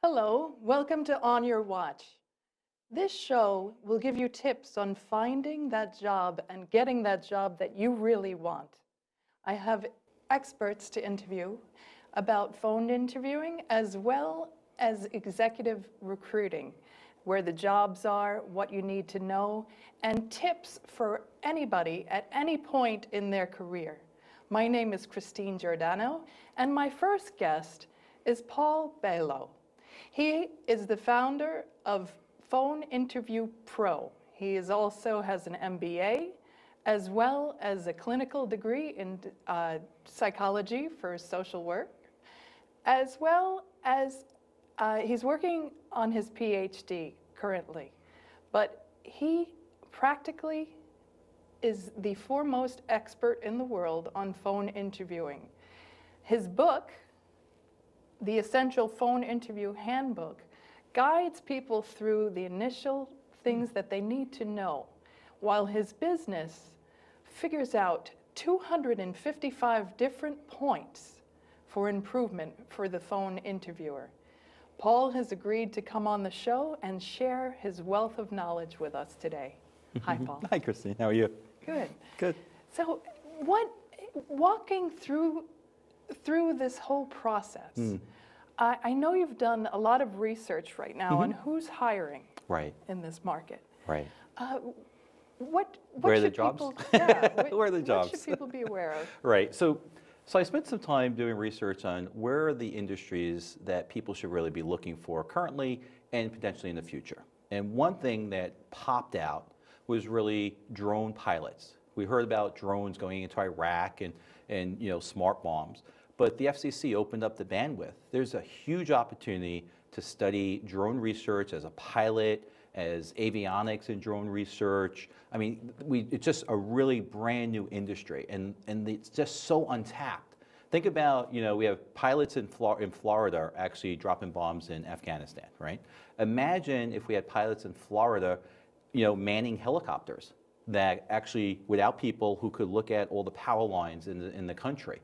Hello, welcome to On Your Watch. This show will give you tips on finding that job and getting that job that you really want. I have experts to interview about phone interviewing as well as executive recruiting, where the jobs are, what you need to know, and tips for anybody at any point in their career. My name is Giordano, and my first guest is Paul Bailo. He is the founder of Phone Interview Pro. He also has an MBA, as well as a clinical degree in psychology for social work, as well as he's working on his Ph.D. currently. But he practically is the foremost expert in the world on phone interviewing. His book, The Essential Phone Interview Handbook, guides people through the initial things that they need to know, while his business figures out 255 different points for improvement for the phone interviewer. Paul has agreed to come on the show and share his wealth of knowledge with us today. Hi, Paul. Hi, Christine. How are you? Good. Good. So, walking through this whole process, I know you've done a lot of research right now on who's hiring in this market. Right. Where are the jobs? Where are the jobs? What should people be aware of? Right. So I spent some time doing research on where are the industries that people should really be looking for currently and potentially in the future. And one thing that popped out was really drone pilots. We heard about drones going into Iraq and smart bombs. But the FCC opened up the bandwidth. There's a huge opportunity to study drone research as a pilot, as avionics and drone research. I mean, it's just a really brand new industry, and it's just so untapped. Think about, we have pilots in Florida actually dropping bombs in Afghanistan, right? Imagine if we had pilots in Florida, manning helicopters that actually, without people who could look at all the power lines in the country.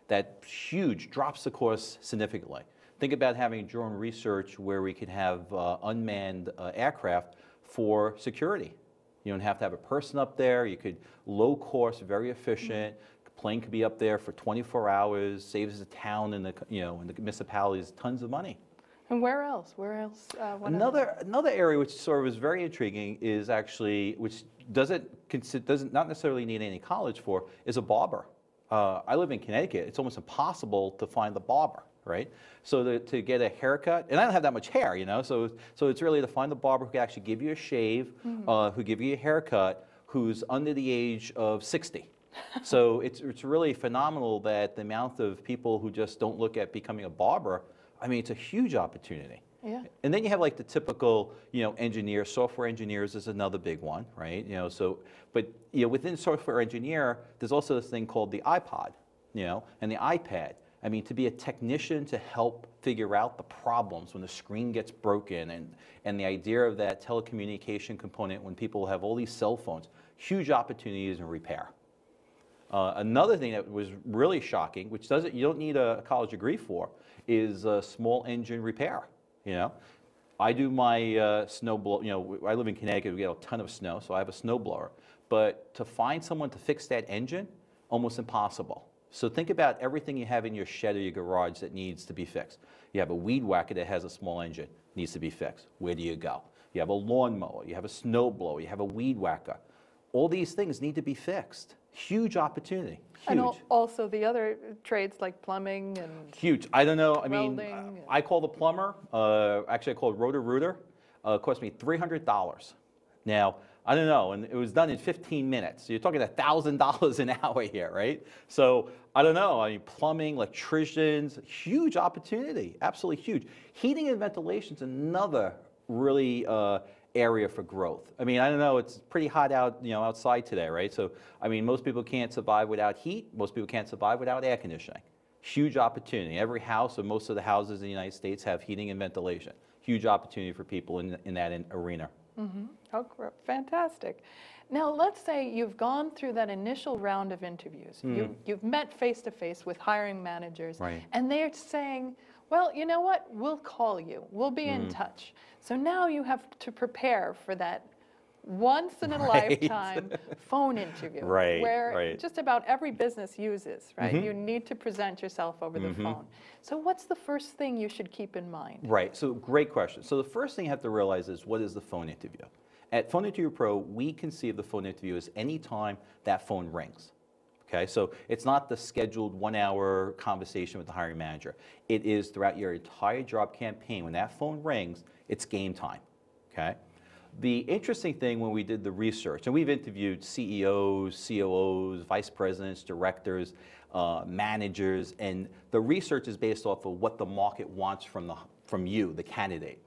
That huge, drops the cost significantly. Think about having drone research where we could have unmanned aircraft for security. You don't have to have a person up there. You could, low cost, very efficient. The plane could be up there for 24 hours, saves the town and the municipalities tons of money. And where else? Another area which sort of is very intriguing is actually, which doesn't not necessarily need any college for, is a barber. I live in Connecticut. It's almost impossible to find the barber, right? So to get a haircut, and I don't have that much hair, so it's really to find the barber who can actually give you a shave, who give you a haircut, who's under the age of 60. So it's really phenomenal that the amount of people who just don't look at becoming a barber, I mean, it's a huge opportunity. Yeah. And then you have like the typical, engineer, software engineers is another big one, right? But within software engineer, there's also this thing called the iPod, and the iPad. I mean, to be a technician to help figure out the problems when the screen gets broken, and the idea of that telecommunication component when people have all these cell phones, huge opportunities in repair. Another thing that was really shocking, which you don't need a college degree for, is small engine repair. I do my snow blow. I live in Connecticut. We get a ton of snow, so I have a snow blower. But to find someone to fix that engine, almost impossible. So think about everything you have in your shed or your garage that needs to be fixed. You have a weed whacker that has a small engine, needs to be fixed. Where do you go? You have a lawnmower, you have a snow blower, you have a weed whacker. All these things need to be fixed. Huge opportunity. Huge. And also the other trades like plumbing and huge. I don't know. I mean, welding. I call the plumber. Actually, I call it rotor-rooter. It cost me $300. Now, I don't know, and it was done in 15 minutes. So you're talking $1,000 an hour here, right? So I don't know. I mean, plumbing, electricians, huge opportunity, absolutely huge. Heating and ventilation is another really area for growth. I mean, I don't know, it's pretty hot out, outside today, right? So, I mean, most people can't survive without heat. Most people can't survive without air conditioning. Huge opportunity. Every house, or most of the houses in the United States, have heating and ventilation. Huge opportunity for people in that arena. Mm-hmm. Oh, fantastic. Now, let's say you've gone through that initial round of interviews. You've met face-to-face with hiring managers, right. and they're saying, well, you know what, we'll call you. We'll be in touch. So now you have to prepare for that once-in-a-lifetime phone interview, where just about every business uses, right? You need to present yourself over the phone. So what's the first thing you should keep in mind? Right, so great question. So the first thing you have to realize is, what is the phone interview? At Phone Interview Pro, we conceive the phone interview as any time that phone rings. Okay, so it's not the scheduled 1-hour conversation with the hiring manager. It is throughout your entire job campaign. When that phone rings, it's game time. Okay. The interesting thing when we did the research, and we've interviewed CEOs, COOs, vice presidents, directors, managers, and the research is based off of what the market wants from you, the candidate.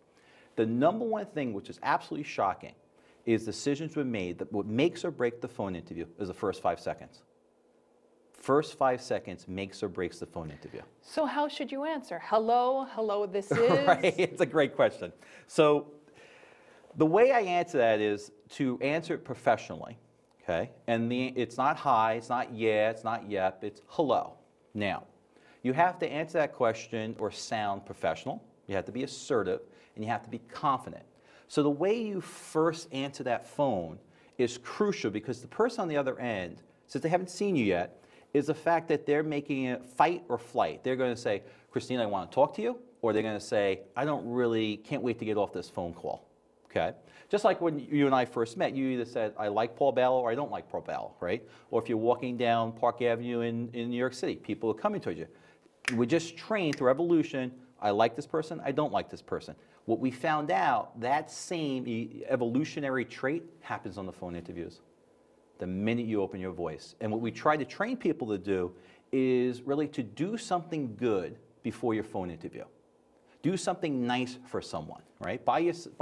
The number one thing, which is absolutely shocking, is decisions were made that what makes or breaks the phone interview is the first 5 seconds. First 5 seconds makes or breaks the phone interview. So how should you answer? Hello, hello, this is? Right, it's a great question. So the way I answer that is to answer it professionally, okay? And it's not hi, it's not yeah, it's not yep, it's hello. Now, you have to answer that question or sound professional, you have to be assertive, and you have to be confident. So the way you first answer that phone is crucial, because the person on the other end, since they haven't seen you yet, is the fact that they're making it fight or flight. They're going to say, Christine, I want to talk to you, or they're going to say, can't wait to get off this phone call. Okay? Just like when you and I first met, you either said, I like Paul Bailo or I don't like Paul Bailo, right? Or if you're walking down Park Avenue in New York City, people are coming towards you. We just trained through evolution, I like this person, I don't like this person. What we found out, that same evolutionary trait happens on the phone interviews the minute you open your voice. And what we try to train people to do is really to do something good before your phone interview. Do something nice for someone, right? Buy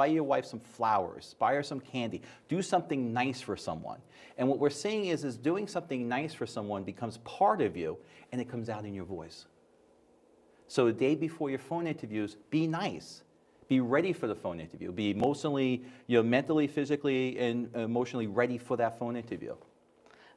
your wife some flowers, buy her some candy. Do something nice for someone. And what we're seeing is doing something nice for someone becomes part of you, and it comes out in your voice. So the day before your phone interviews, be nice. Be ready for the phone interview. Be emotionally, mentally, physically, and emotionally ready for that phone interview.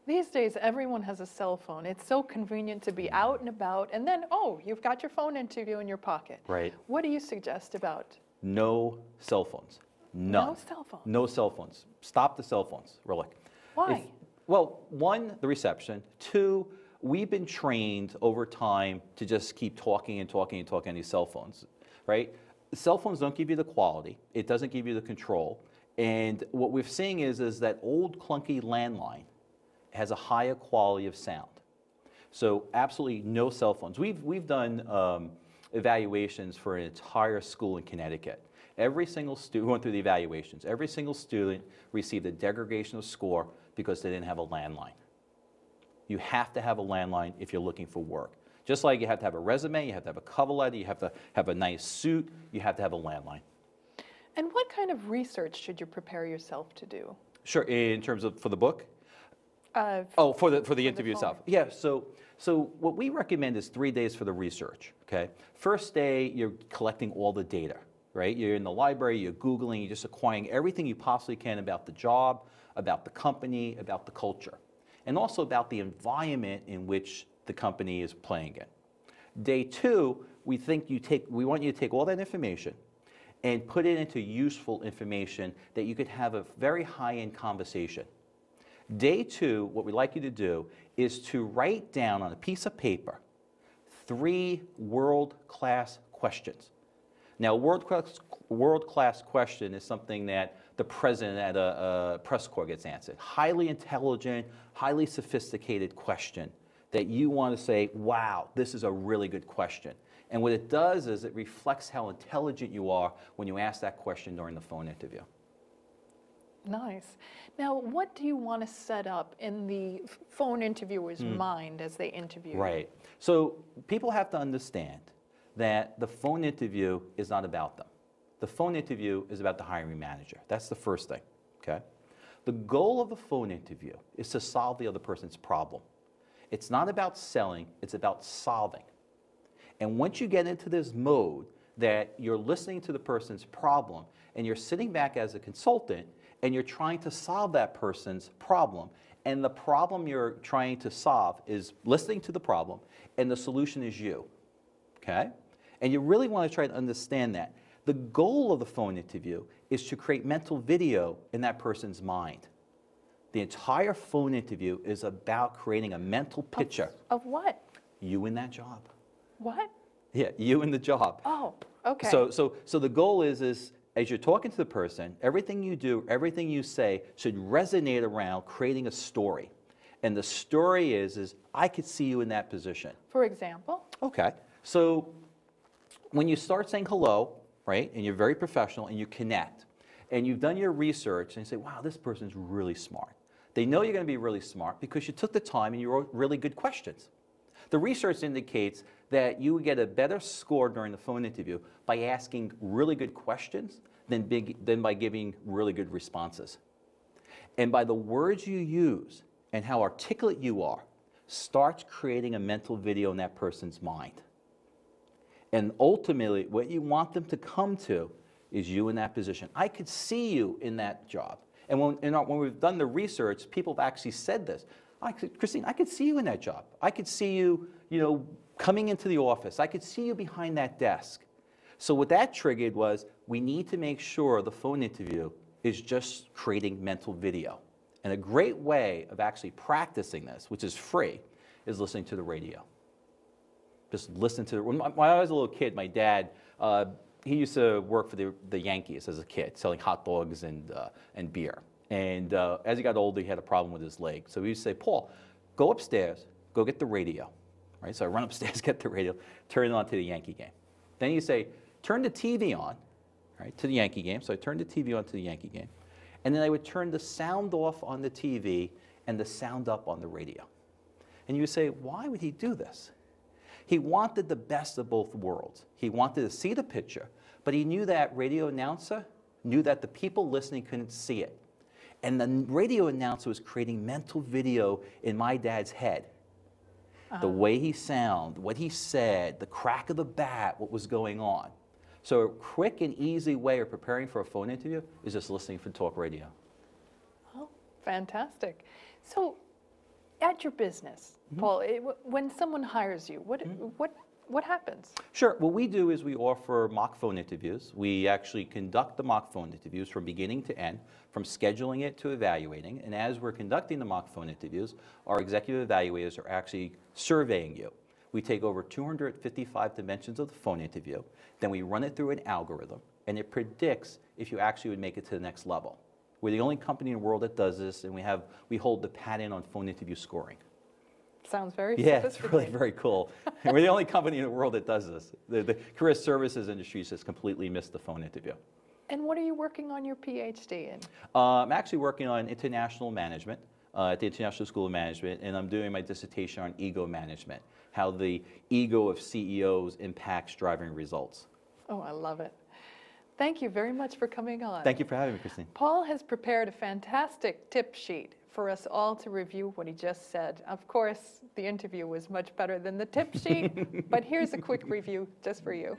These days, everyone has a cell phone. It's so convenient to be out and about, and then, oh, you've got your phone interview in your pocket. Right. What do you suggest about? No cell phones. None. No cell phones? No cell phones. Stop the cell phones, really. Why? Well, one, the reception. Two, we've been trained over time to just keep talking and talking and talking on these cell phones, right? Cell phones don't give you the quality. It doesn't give you the control. And what we're seeing is that old clunky landline has a higher quality of sound. So absolutely no cell phones. We've done evaluations for an entire school in Connecticut. Every single student, we went through the evaluations, every single student received a degradation of score because they didn't have a landline. You have to have a landline if you're looking for work. Just like you have to have a resume, you have to have a cover letter, you have to have a nice suit, you have to have a landline. And what kind of research should you prepare yourself to do? Sure, in terms of, for the book? For the interview itself. Yeah, so what we recommend is 3 days for the research, okay? First day, you're collecting all the data, right? You're in the library, you're Googling, you're just acquiring everything you possibly can about the job, about the company, about the culture, and also about the environment in which the company is playing in. Day two, we want you to take all that information and put it into useful information that you could have a very high-end conversation. Day two, what we'd like you to do is to write down on a piece of paper 3 world-class questions. Now, world-class question is something that the president at a press corps gets answered. Highly intelligent, highly sophisticated question that you want to say, wow, this is a really good question. And what it does is it reflects how intelligent you are when you ask that question during the phone interview. Nice. Now, what do you want to set up in the phone interviewer's mind as they interview you? Right. So people have to understand that the phone interview is not about them. the phone interview is about the hiring manager. That's the first thing, okay? The goal of the phone interview is to solve the other person's problem. It's not about selling, it's about solving. And once you get into this mode that you're listening to the person's problem and you're sitting back as a consultant and you're trying to solve that person's problem, and the problem you're trying to solve is listening to the problem and the solution is you, okay? And you really want to try to understand that. The goal of the phone interview is to create mental video in that person's mind. The entire phone interview is about creating a mental picture. Of what? You in that job. What? Yeah, you in the job. Oh, okay. So the goal is as you're talking to the person, everything you do, everything you say should resonate around creating a story. And the story is I could see you in that position. For example? Okay. So when you start saying hello, right, and you're very professional and you connect, and you've done your research and you say, wow, this person's really smart. They know you're going to be really smart because you took the time and you wrote really good questions. The research indicates that you would get a better score during the phone interview by asking really good questions than by giving really good responses. And by the words you use and how articulate you are, starts creating a mental video in that person's mind. And ultimately, what you want them to come to is you in that position. I could see you in that job. And when we've done the research, people have actually said this. Christine, I could see you in that job. I could see you, coming into the office. I could see you behind that desk. So what that triggered was, we need to make sure the phone interview is just creating mental video. And a great way of actually practicing this, which is free, is listening to the radio. Just listen to, when I was a little kid, my dad, he used to work for the Yankees as a kid, selling hot dogs and beer. And as he got older, he had a problem with his leg. So he used to say, Paul, go upstairs, go get the radio. Right? So I run upstairs, get the radio, turn it on to the Yankee game. Then you say, turn the TV on, right, to the Yankee game. So I turned the TV on to the Yankee game. And then I would turn the sound off on the TV and the sound up on the radio. And you would say, why would he do this? He wanted the best of both worlds. He wanted to see the picture, but he knew that radio announcer knew that the people listening couldn't see it. And the radio announcer was creating mental video in my dad's head. The way he sounded, what he said, the crack of the bat, what was going on. So a quick and easy way of preparing for a phone interview is just listening for talk radio. Oh, fantastic. So at your business, Paul, when someone hires you, what happens? Sure. What we do is we offer mock phone interviews. We actually conduct the mock phone interviews from beginning to end, from scheduling it to evaluating. And as we're conducting the mock phone interviews, our executive evaluators are actually surveying you. We take over 255 dimensions of the phone interview, then we run it through an algorithm, and it predicts if you actually would make it to the next level. We're the only company in the world that does this, and we hold the patent on phone interview scoring. Sounds very sophisticated. sophisticated. It's really very cool. And we're the only company in the world that does this. The career services industry has completely missed the phone interview. And what are you working on your Ph.D. in? I'm actually working on international management at the International School of Management, and I'm doing my dissertation on ego management, how the ego of CEOs impacts driving results. Oh, I love it. Thank you very much for coming on. Thank you for having me, Christine. Paul has prepared a fantastic tip sheet for us all to review what he just said. Of course, the interview was much better than the tip sheet, but here's a quick review just for you.